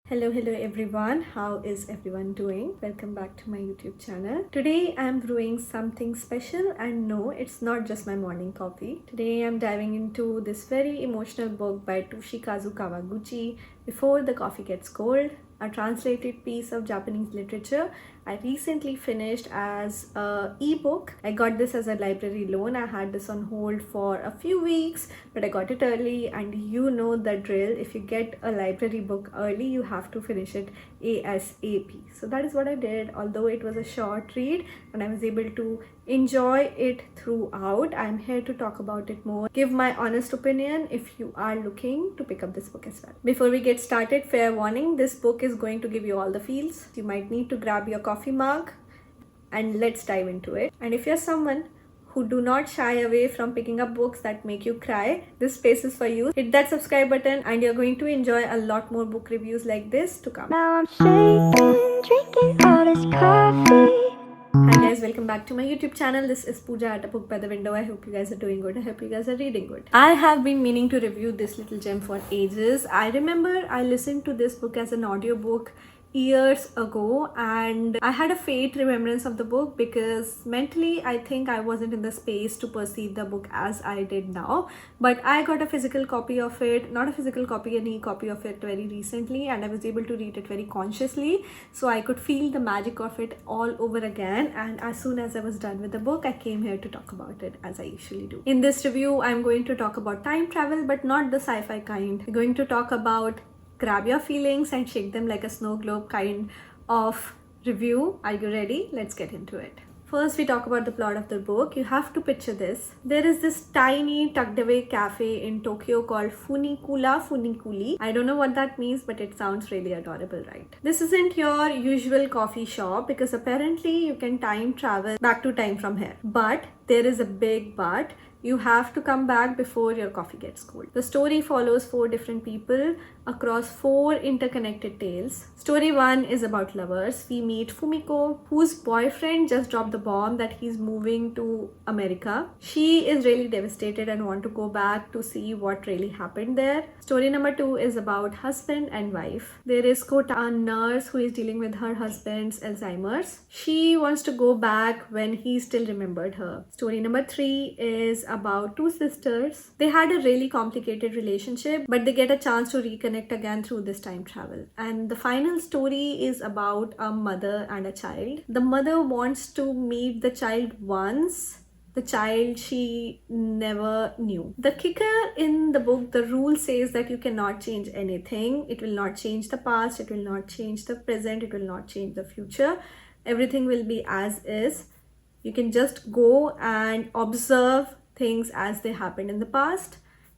Hello everyone. How is everyone doing? Welcome back to my YouTube channel. Today I'm brewing something special, and no, it's not just my morning coffee. Today I'm diving into this very emotional book by Toshikazu Kawaguchi, Before the Coffee Gets Cold, a translated piece of Japanese literature I recently finished as a ebook. I got this as a library loan. I had this on hold for a few weeks, but I got it early, and you know the drill. If you get a library book early, you have to finish it ASAP. So that is what I did. Although it was a short read and I was able to enjoy it throughout, I'm here to talk about it more, give my honest opinion if you are looking to pick up this book as well. Before we get started, fair warning, this book is going to give you all the feels. You might need to grab your coffee mug and let's dive into it. And if you're someone who do not shy away from picking up books that make you cry, this space is for you. Hit that subscribe button and you're going to enjoy a lot more book reviews like this to come. Now I'm shaking, drinking all this coffee. Hi guys, welcome back to my YouTube channel. This is Pooja at A Book by the Window. I hope you guys are doing good. I hope you guys are reading good. I have been meaning to review this little gem for ages. I remember I listened to this book as an audiobook years ago, and I had a faint remembrance of the book because mentally I think I wasn't in the space to perceive the book as I did now. But I got a physical copy of it, not a physical copy, an e-copy of it very recently, and I was able to read it very consciously, so I could feel the magic of it all over again. And as soon as I was done with the book, I came here to talk about it as I usually do. In this review, I'm going to talk about time travel, but not the sci-fi kind. I'm going to talk about grab your feelings and shake them like a snow globe kind of review. Are you ready? Let's get into it. First, we talk about the plot of the book. You have to picture this. There is this tiny tucked away cafe in Tokyo called Funikuli. I don't know what that means, but it sounds really adorable, right? This isn't your usual coffee shop because apparently you can time travel back to time from here. But there is a big but. You have to come back before your coffee gets cold. The story follows 4 different people across 4 interconnected tales. Story 1 is about lovers. We meet Fumiko, whose boyfriend just dropped the bomb that he's moving to America. She is really devastated and wants to go back to see what really happened there. Story number 2 is about husband and wife. There is Kota, a nurse who is dealing with her husband's Alzheimer's. She wants to go back when he still remembered her. Story number 3 is about 2 sisters. They had a really complicated relationship, but they get a chance to reconnect again through this time travel. And the final story is about a mother and a child. The mother wants to meet the child once, the child she never knew. The kicker in the book, the rule says that you cannot change anything. It will not change the past, it will not change the present, it will not change the future. Everything will be as is. You can just go and observe things as they happened in the past.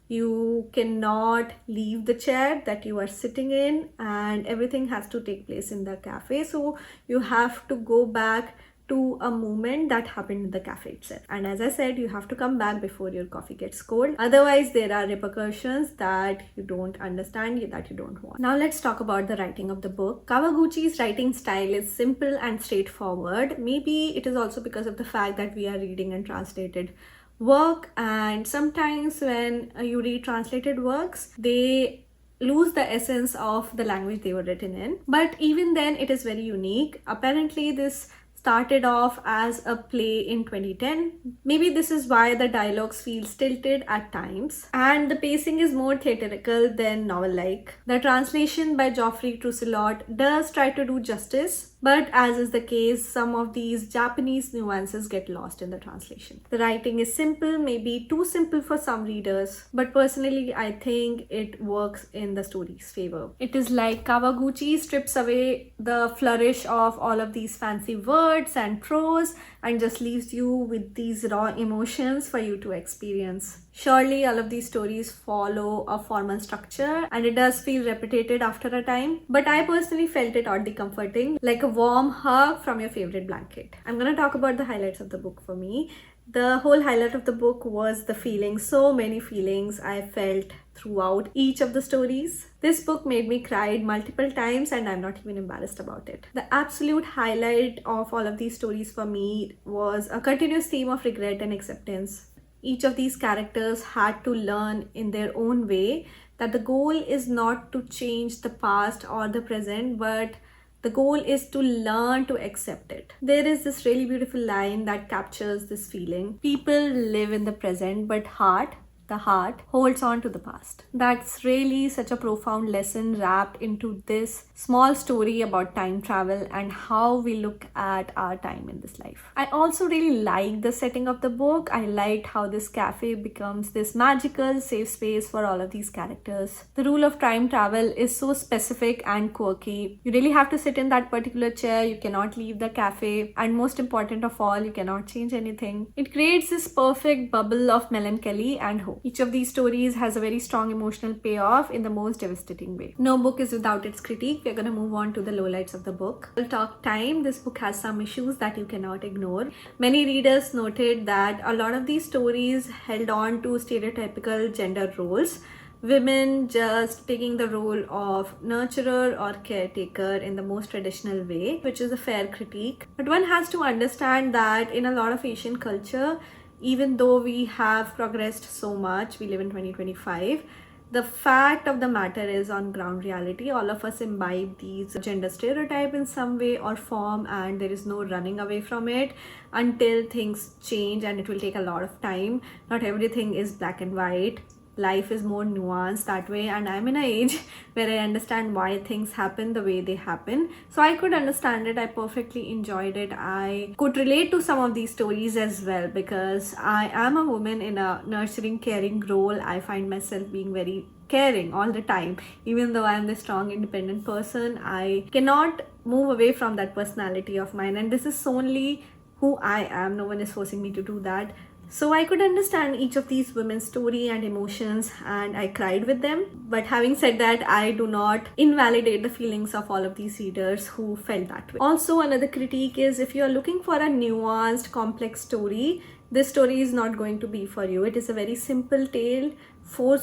You cannot leave the chair that you are sitting in, and everything has to take place in the cafe. So you have to go back to a moment that happened in the cafe itself. And as I said, you have to come back before your coffee gets cold. Otherwise, there are repercussions that you don't understand, that you don't want. Now let's talk about the writing of the book. Kawaguchi's writing style is simple and straightforward. Maybe it is also because of the fact that we are reading and translated work, and sometimes when you read translated works, they lose the essence of the language they were written in. But even then, it is very unique. Apparently, this started off as a play in 2010. Maybe this is why the dialogues feel stilted at times, and the pacing is more theatrical than novel-like. The translation by Geoffrey Trousselot does try to do justice, but as is the case, some of these Japanese nuances get lost in the translation. The writing is simple, maybe too simple for some readers, but personally I think it works in the story's favor. It is like Kawaguchi strips away the flourish of all of these fancy words and prose and just leaves you with these raw emotions for you to experience. Surely all of these stories follow a formal structure and it does feel repetitive after a time, but I personally felt it oddly comforting, like a warm hug from your favorite blanket. I'm gonna talk about the highlights of the book for me. The whole highlight of the book was the feelings. So many feelings I felt throughout each of the stories. This book made me cry multiple times and I'm not even embarrassed about it. The absolute highlight of all of these stories for me was a continuous theme of regret and acceptance. each of these characters had to learn in their own way that the goal is not to change the past or the present, but the goal is to learn to accept it. There is this really beautiful line that captures this feeling. People live in the present, but the heart holds on to the past. That's really such a profound lesson wrapped into this small story about time travel and how we look at our time in this life. I also really liked the setting of the book. I liked how this cafe becomes this magical safe space for all of these characters. The rule of time travel is so specific and quirky. You really have to sit in that particular chair. You cannot leave the cafe. And most important of all, you cannot change anything. It creates this perfect bubble of melancholy and hope. Each of these stories has a very strong emotional payoff in the most devastating way. No book is without its critique. We're going to move on to the lowlights of the book. We'll talk time. This book has some issues that you cannot ignore. Many readers noted that a lot of these stories held on to stereotypical gender roles. Women just taking the role of nurturer or caretaker in the most traditional way, which is a fair critique. But one has to understand that in a lot of Asian culture, even though we have progressed so much, we live in 2025, the fact of the matter is, on ground reality, all of us imbibe these gender stereotype in some way or form, and there is no running away from it until things change, and it will take a lot of time. Not everything is black and white. Life is more nuanced that way, and I'm in an age where I understand why things happen the way they happen. So I could understand it. I perfectly enjoyed it. I could relate to some of these stories as well because I am a woman in a nurturing, caring role. I find myself being very caring all the time. Even though I'm the strong, independent person, I cannot move away from that personality of mine, and this is solely who I am. No one is forcing me to do that. So I could understand each of these women's story and emotions, and I cried with them. But having said that, I do not invalidate the feelings of all of these readers who felt that way. Also, another critique is, if you are looking for a nuanced, complex story, this story is not going to be for you. It is a very simple tale. 4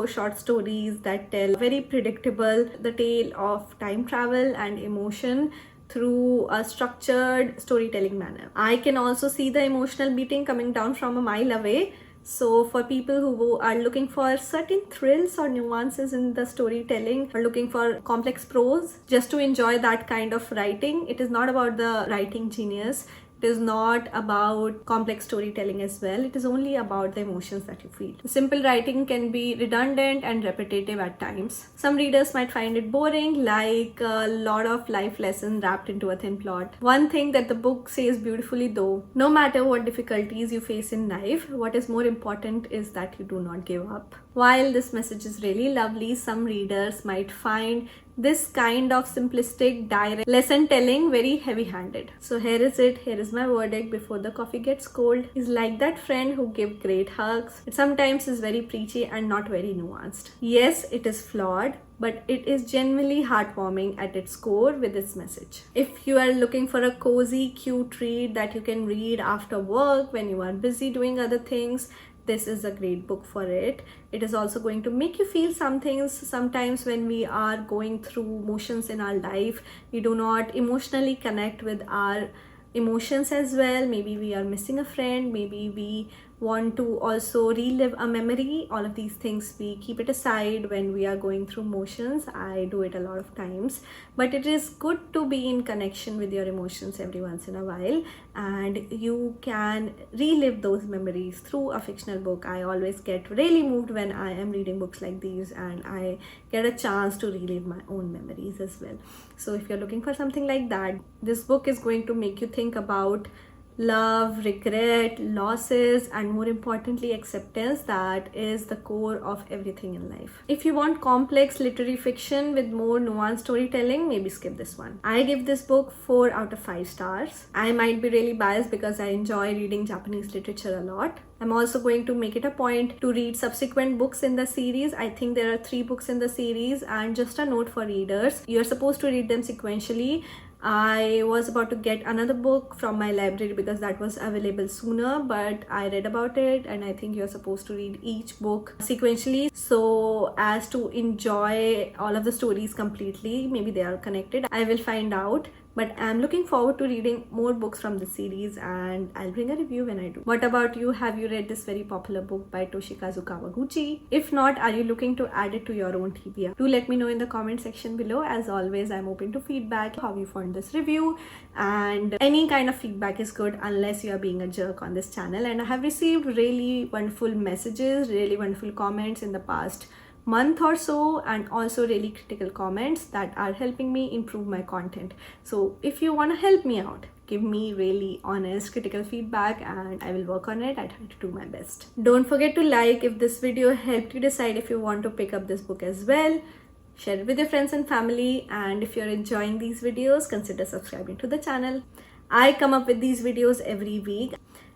short stories that tell very predictable the tale of time travel and emotion through a structured storytelling manner. I can also see the emotional beating coming down from a mile away. So for people who are looking for certain thrills or nuances in the storytelling, or looking for complex prose just to enjoy that kind of writing, it is not about the writing genius. It is not about complex storytelling as well. It is only about the emotions that you feel. Simple writing can be redundant and repetitive at times. Some readers might find it boring, like a lot of life lessons wrapped into a thin plot. One thing that the book says beautifully though, no matter what difficulties you face in life, what is more important is that you do not give up. While this message is really lovely, some readers might find this kind of simplistic, direct lesson telling very heavy-handed. So here is it. Here is my verdict before the coffee gets cold. Is like that friend who gives great hugs. It sometimes is very preachy and not very nuanced. Yes, it is flawed, but it is genuinely heartwarming at its core with its message. If you are looking for a cozy, cute read that you can read after work when you are busy doing other things, this is a great book for it. It is also going to make you feel some things. Sometimes when we are going through motions in our life, we do not emotionally connect with our emotions as well. Maybe we are missing a friend, maybe we want to also relive a memory. All of these things we keep it aside when we are going through motions. I do it a lot of times, but it is good to be in connection with your emotions every once in a while, and you can relive those memories through a fictional book. I always get really moved when I am reading books like these, and I get a chance to relive my own memories as well. So if you're looking for something like that, this book is going to make you think about love, regret, losses, and more importantly, acceptance. That is the core of everything in life. If you want complex literary fiction with more nuanced storytelling, maybe skip this one. I give this book 4 out of 5 stars. I might be really biased because I enjoy reading Japanese literature a lot. I'm also going to make it a point to read subsequent books in the series. I think there are 3 books in the series, and just a note for readers, you're supposed to read them sequentially. I was about to get another book from my library because that was available sooner, but I read about it and I think you're supposed to read each book sequentially so as to enjoy all of the stories completely. Maybe they are connected, I will find out. But I'm looking forward to reading more books from this series and I'll bring a review when I do. What about you? Have you read this very popular book by Toshikazu Kawaguchi? If not, are you looking to add it to your own TBR? Do let me know in the comment section below. As always, I'm open to feedback, how you found this review, and any kind of feedback is good unless you are being a jerk on this channel. And I have received really wonderful messages, really wonderful comments in the past month or so, and also really critical comments that are helping me improve my content. So if you want to help me out, give me really honest critical feedback and I will work on it. I try to do my best. Don't forget to like if this video helped you decide if you want to pick up this book as well. Share it with your friends and family, and if you're enjoying these videos, consider subscribing to the channel. I come up with these videos every week.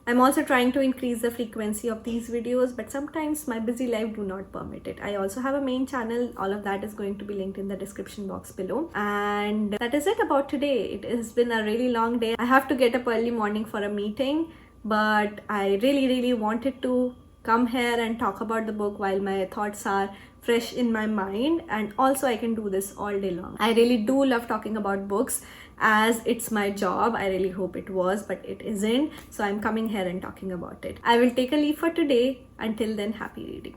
I'm also trying to increase the frequency of these videos, but sometimes my busy life do not permit it. I also have a main channel. All of that is going to be linked in the description box below. And that is it about today. It has been a really long day. I have to get up early morning for a meeting, but I really wanted to come here and talk about the book while my thoughts are fresh in my mind, and also I can do this all day long. I really do love talking about books as it's my job. I really hope it was, but it isn't. So I'm coming here and talking about it. I will take a leave for today. Until then, happy reading.